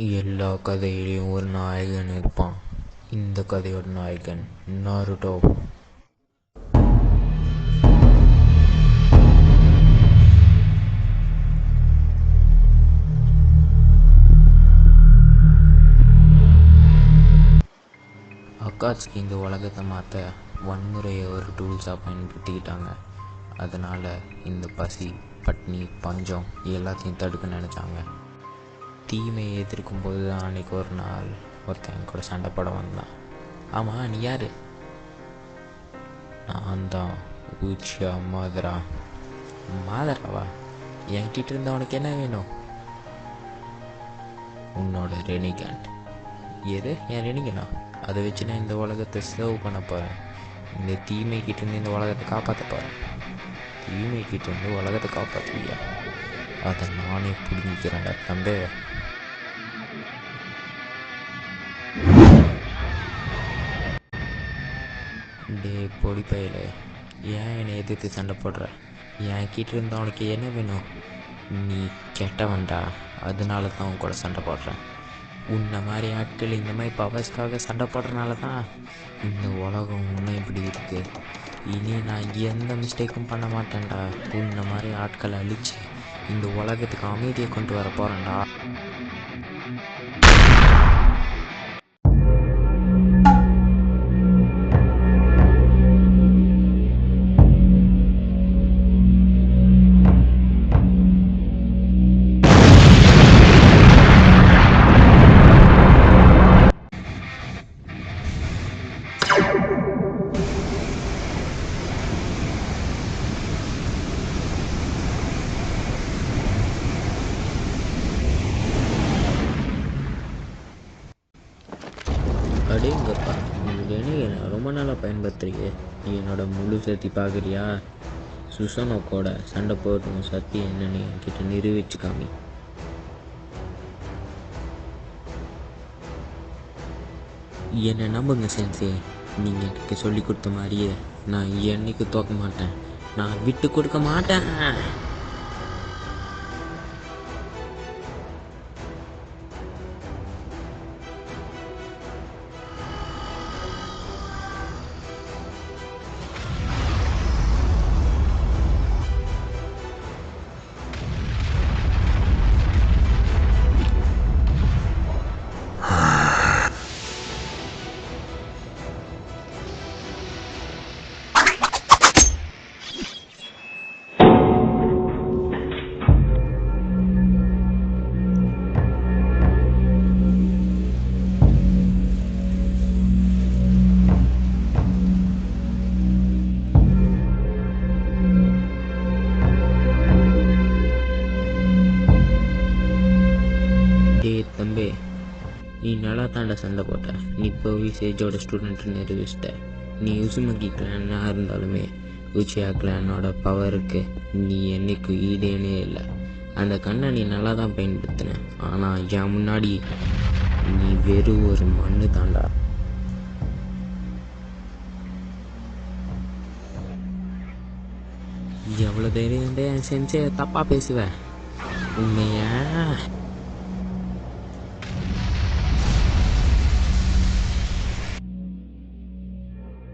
எல்லா கதையிலையும் ஒரு நாயகன் இருப்பான். இந்த கதையோட நாயகன் நாருட்டோ. அக்காட்சுக்கு இந்த உலகத்தை மாற்ற வன்முறையை ஒரு டூல்ஸாக பயன்படுத்திக்கிட்டாங்க. அதனால் இந்த பசி, பட்னி, பஞ்சம் எல்லாத்தையும் தடுக்க நினச்சாங்க. தீமையை எதிர்க்கும் போது தான் அன்றைக்கி ஒரு நாள் ஒருத்தன் என் கூட சண்டை போட வந்தான். ஆமாம், நீ யார்? நான் தான் உச்சியா மாதரா. மாதராவா? என்கிட்ட இருந்த உனக்கு என்ன வேணும்? உன்னோட ரெனிகன். எது? என் ரெனிகனா? அதை வச்சு நான் இந்த உலகத்தை சர்வ் பண்ண போகிறேன். இந்த தீமைக்கிட்டேருந்து இந்த உலகத்தை காப்பாற்ற போகிறேன். தீமைக்கிட்டேருந்து உலகத்தை காப்பாற்றுவியா? அதை நானே பிடிங்கிக்கிறேன்டா தம்பே. டே பொடி பையில, ஏன் என்னை எதிர்த்து சண்டை போடுற? என் கிட்ட இருந்த உனக்கு என்ன வேணும்? நீ கெட்டவன்டா, அதனால தான் உன் கூட சண்டை போடுறேன். உன்னை மாதிரி ஆட்கள் இந்த மாதிரி பவர்ஸ்க்காக சண்டை போடுறதுனால தான் இந்த உலகம் இன்னும் இப்படி இருக்குது. இனி நான் எந்த மிஸ்டேக்கும் பண்ண மாட்டேன்டா. உன்னை மாதிரி ஆட்களை அழித்து இந்த உலகத்துக்கு அமைதியை கொண்டு வர போகிறேன்டா. அடேங்கப்பா, நீ ரொம்ப நாளாக பயன்படுத்துறீங்க. நீ என்னோட முழு சக்தி பார்க்குறியா? சுசனோக்கோட சண்டை போடுறோம் சக்தி என்னன்னு என்கிட்ட நிரூபிச்சு காமி. என்னை நம்புங்க சென்சே, நீங்கள் எனக்கு சொல்லி கொடுத்த மாதிரியே நான் என்னைக்கு தோக்க மாட்டேன். நான் விட்டு கொடுக்க மாட்டேன். தம்பி, நீ நல்லா தாண்ட சண்டை போட்ட. நீ இப்போ விசேஜோட ஸ்டூடெண்ட்னு நிரூபிச்சிட்ட. நீ உசுமகி கிளானாக இருந்தாலுமே உச்சியா கிளானோட பவருக்கு நீ என்னைக்கு ஈடேனே இல்லை. அந்த கண்ணை நீ நல்லா தான் பயன்படுத்தின. ஆனால் என் முன்னாடி நீ வெறும் ஒரு மண்ணு தாண்டா. எவ்வளோ தைரியம் என் சென்சே தப்பாக பேசுவேன். உண்மையா?